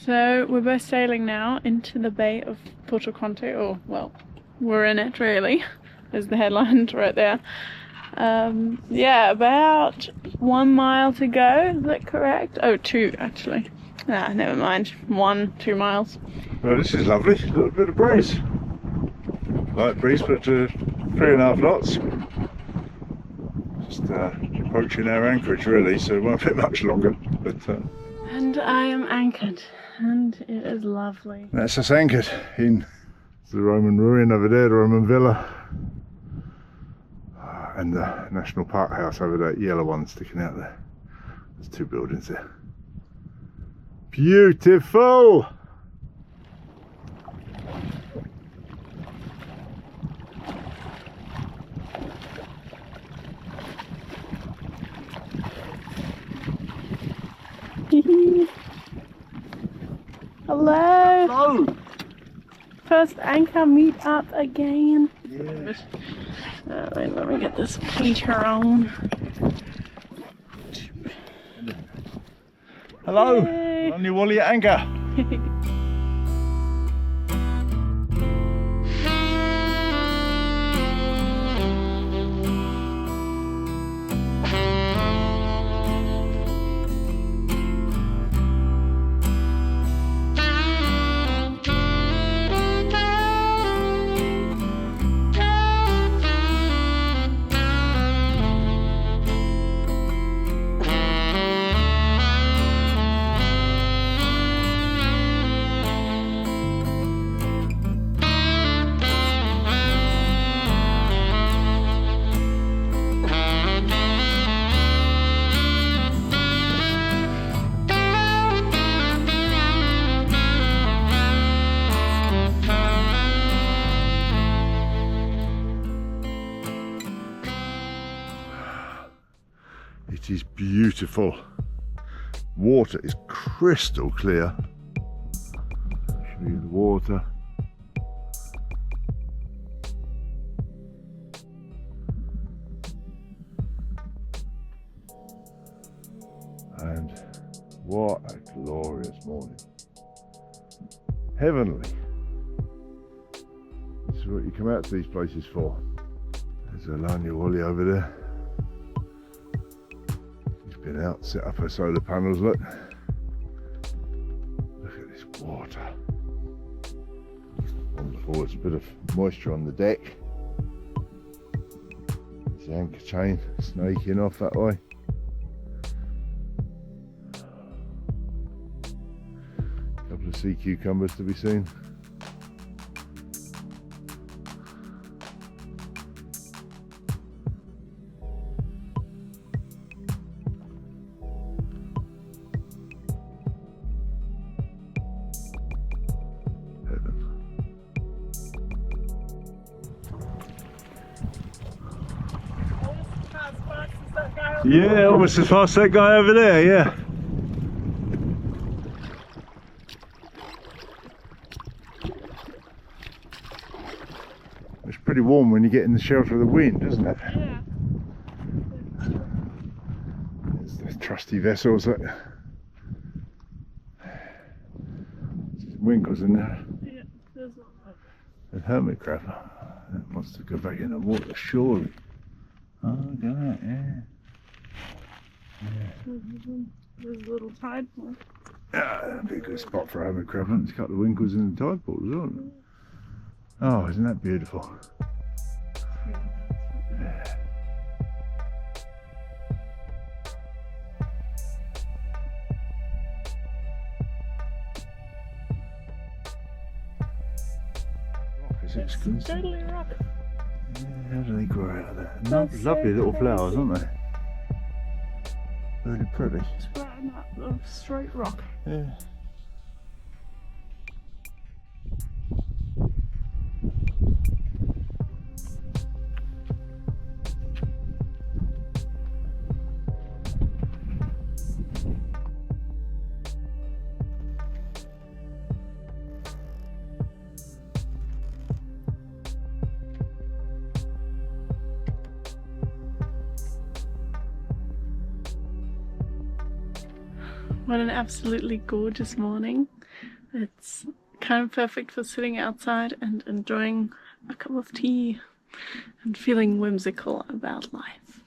So we're both sailing now into the Bay of Porto Conte, or well, we're in it really. There's the headline right there. Yeah, about 1 mile to go, is that correct? Oh, 2 actually. Ah, never mind. 2 miles. Well, this is lovely. A little bit of breeze. Light breeze, but 3.5 knots. Just approaching our anchorage really, so it won't be much longer. But and I am anchored, and it is lovely. that's us anchored in the Roman ruin over there, the Roman villa, and the National Park house over there, yellow one sticking out there. There's 2 buildings there. Beautiful! Hello! Hello! First anchor meet up again. Yes. Wait, let me get this painter on. Hello! Yay. On your Wally at anchor. It is beautiful. Water is crystal clear. Show you the water. And what a glorious morning. Heavenly. This is what you come out to these places for. There's Alanya Wally over there. Been out, set up her solar panels, look at this water. Wonderful, there's a bit of moisture on the deck. There's the anchor chain snaking off that way. A couple of sea cucumbers to be seen. Yeah, almost as fast as that guy over there, yeah. It's pretty warm when you get in the shelter of the wind, isn't it? Yeah. There's the trusty vessels that... Winkles in there. Yeah, there's one. The hermit crab. That wants to go back in the water, surely. Oh, look at that, yeah. There's a little tide pool. Yeah, that'd be a good spot for a hermit crab. It's got the winkles in the tide pool as well. Oh, isn't that beautiful? Yeah. It's totally rock. Yeah, how do they grow out of that? Lovely little flowers, aren't they? Really pretty. It's right on that little straight rock. Yeah. What an absolutely gorgeous morning. It's kind of perfect for sitting outside and enjoying a cup of tea and feeling whimsical about life.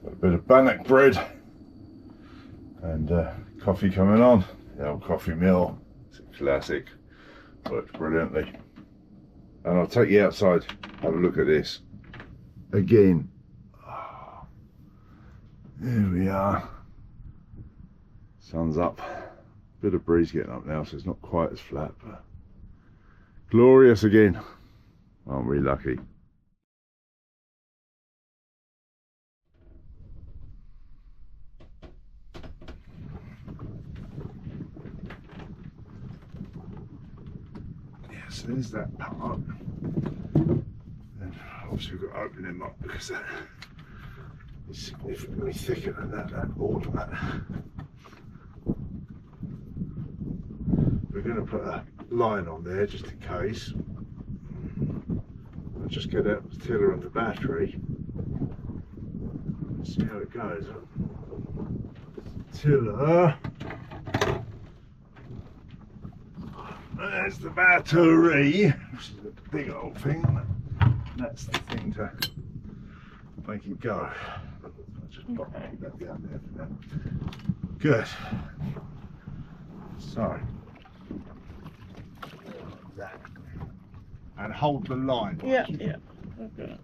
Got a bit of bannock bread and coffee coming on. The old coffee mill. It's a classic. Works brilliantly. And I'll take you outside, have a look at this. Again. Oh, there we are. Sun's up. Bit of breeze getting up now, so it's not quite as flat, but glorious again. Aren't we lucky? So there's that part, and obviously we've got to open them up because that is significantly thicker than that board. We're going to put a line on there just in case. I'll just get out the tiller and the battery and see how it goes. Tiller. There's the battery, which is a big old thing. That's the thing to make it go. I'll just pop that down there for now. Good. So, that. And hold the line. Yeah, yeah. Okay.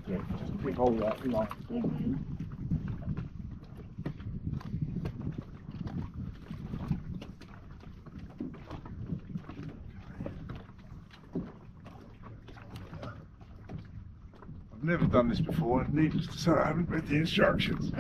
Yeah, just hold that line. Mm-hmm. I've never done this before, and needless to say, I haven't read the instructions.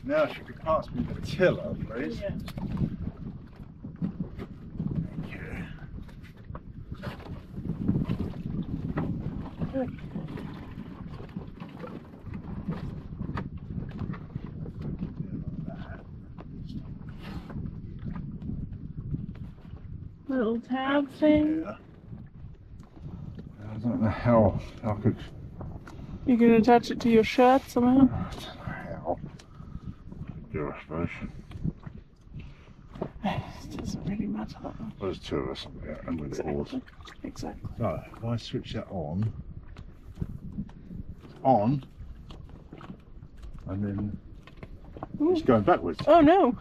Now, if you could pass me the tiller, please. Yeah. Little tab thing. Yeah. I don't know how I could. You can attach it to your shirt somehow. I don't know how. Do I suppose. It doesn't really matter that much. There's two of us and with the oars. Exactly. So if I switch that on, and then Ooh. it's going backwards. Oh no!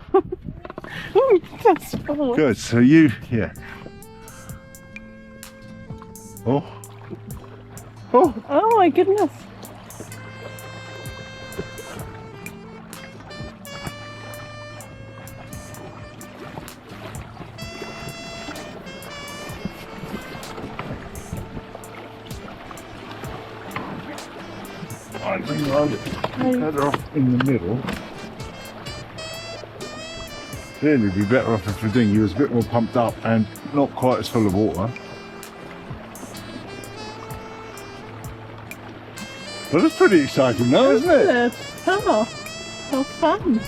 Ooh, that's full. Good. So you, yeah. Oh. Oh. Oh my goodness! I bring the header off in the middle. Clearly, it'd be better off if the dinghy was a bit more pumped up and not quite as full of water. But it's pretty exciting now, isn't it? Oh, how fun!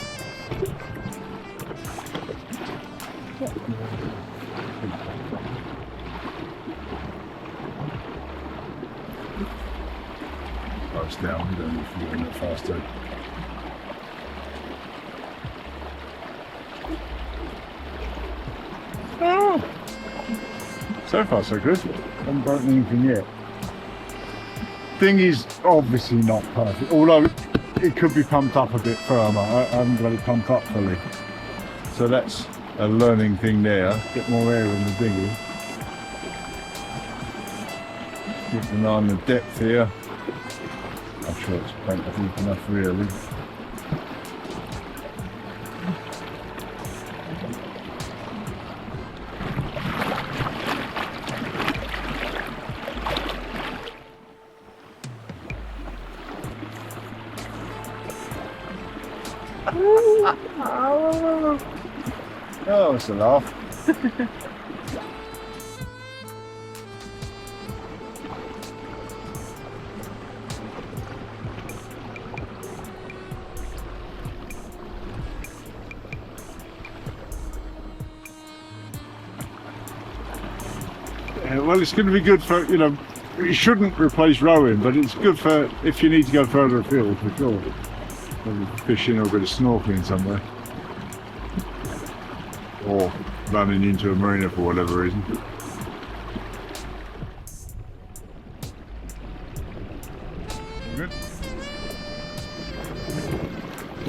Close down, we don't need to go a bit faster. Oh. So far so good. Haven't broken anything yet. Dinghy's obviously not perfect, although it could be pumped up a bit firmer. I haven't got it pumped up fully. So that's a learning thing there. Get more air in the dinghy. Keep an eye on the depth here. I'm sure it's plenty deep enough really. Oh, it's a laugh. Well, it's going to be good for, you know, it shouldn't replace rowing, but it's good for if you need to go further afield, for sure. Maybe fishing or a bit of snorkeling somewhere. Or running into a marina for whatever reason. Good?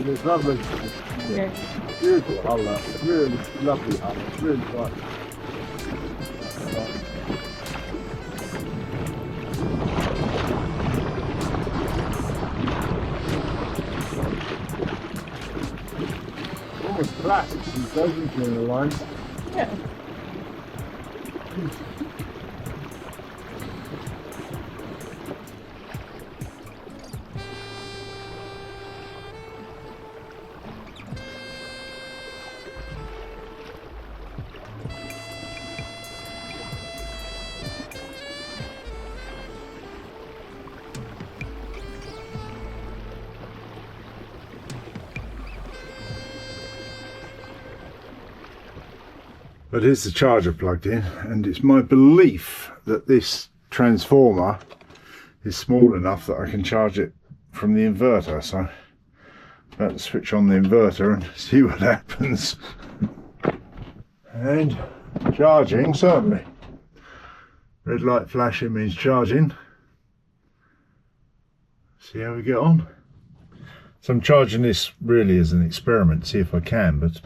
It's lovely. Yeah. Beautiful hull, really lovely hull, really bright. Almost flat, it's doesn't between the lines. Yeah. But here's the charger plugged in, and it's my belief that this transformer is small enough that I can charge it from the inverter. So I'm about to switch on the inverter and see what happens. And charging, certainly. Red light flashing means charging. See how we get on. So I'm charging this really as an experiment, see if I can, but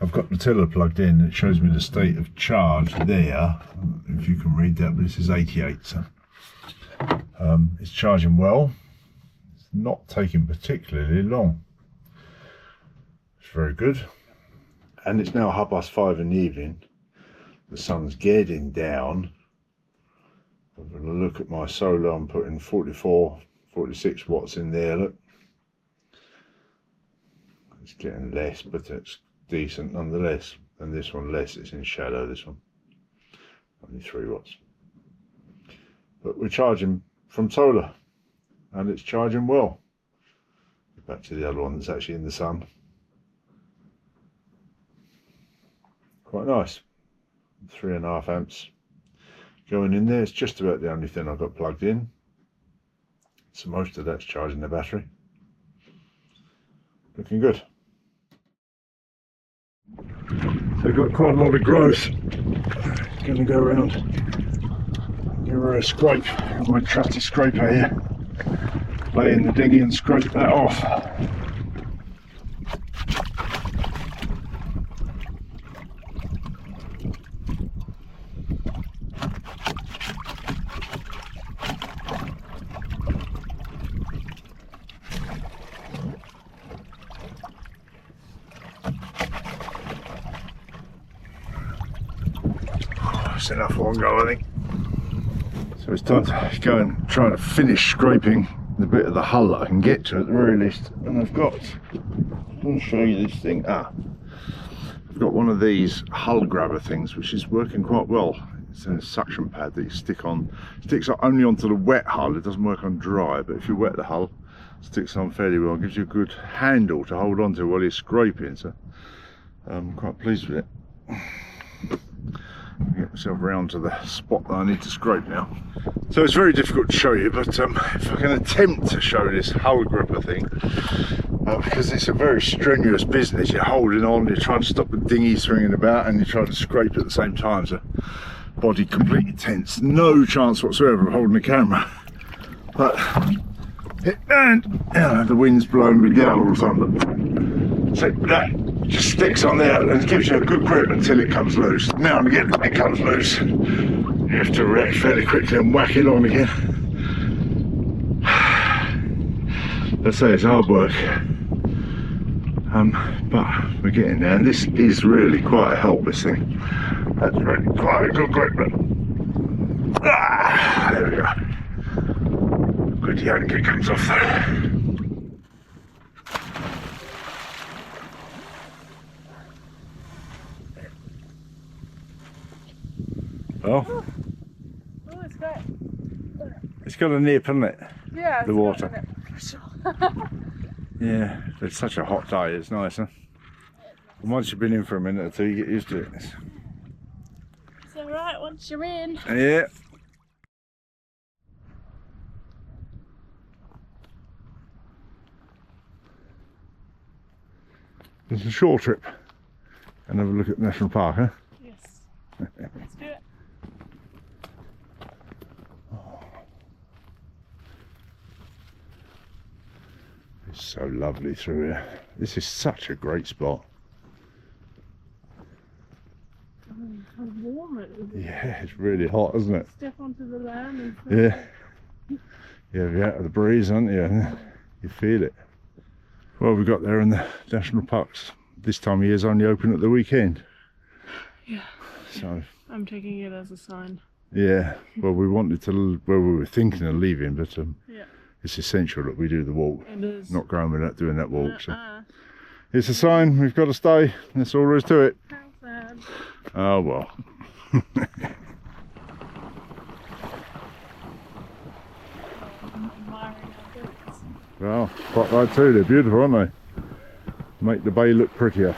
I've got the tiller plugged in. It shows me the state of charge there, if you can read that, but this is 88, so it's charging well. It's not taking particularly long. It's very good. And it's now 5:30 in the evening. The sun's getting down. I'm going to look at my solar. I'm putting 44, 46 watts in there, look. It's getting less, but it's decent nonetheless. And this one less, it's in shadow, this one. Only 3 watts. But we're charging from solar, and it's charging well. Back to the other one that's actually in the sun. Quite nice. 3.5 amps going in there. It's just about the only thing I've got plugged in. So most of that's charging the battery. Looking good. So I've got quite a lot of growth. Going to go around, give her a scrape with my trusty scraper here. Lay in the dinghy and scrape that off. That's enough for one go, I think. So it's time to go and try to finish scraping the bit of the hull that I can get to at the very least. And I've got, I'll show you this thing. I've got one of these hull grabber things which is working quite well. It's a suction pad that you stick on, sticks only onto the wet hull. It doesn't work on dry, but if you wet the hull, it sticks on fairly well. It gives you a good handle to hold on to while you're scraping. So I'm quite pleased with it. Get myself around to the spot that I need to scrape now. So it's very difficult to show you, but if I can attempt to show this hull gripper thing, because it's a very strenuous business. You're holding on, you're trying to stop the dinghy swinging about, and you're trying to scrape at the same time, so body completely tense. No chance whatsoever of holding the camera. But the wind's blowing me down all the time. So that just sticks on there and gives you a good grip until it comes loose. Now and again it comes loose. You have to react fairly quickly and whack it on again. Let's say it's hard work. But we're getting there, and this is really quite a help, this thing. That's really quite a good grip. There we go. Good yank, it comes off there. Oh, Oh, it's great. it's got a nip, hasn't it? Yeah, The water. For sure. Yeah, it's such a hot day, it's nice, huh? And once you've been in for a minute or two, you get used to it. It's alright once you're in. Yeah. It's a short trip. And have a look at the National Park, huh? Yes. Let's do it. It's so lovely through here. This is such a great spot. How warm it is. Yeah, it's really hot, isn't it? Step onto the land and Yeah. Yeah, you're out of the breeze, aren't you? You feel it. Well, we got there in the national parks. This time of year is only open at the weekend. Yeah. So. I'm taking it as a sign. Yeah. Well, we wanted to. Well, we were thinking of leaving, but yeah. It's essential that we do the walk. It is. Not going without doing that walk. So. It's a sign. We've got to stay. That's all there is to it. How sad. Oh well. Well, quite right too. They're beautiful, aren't they? Make the bay look prettier.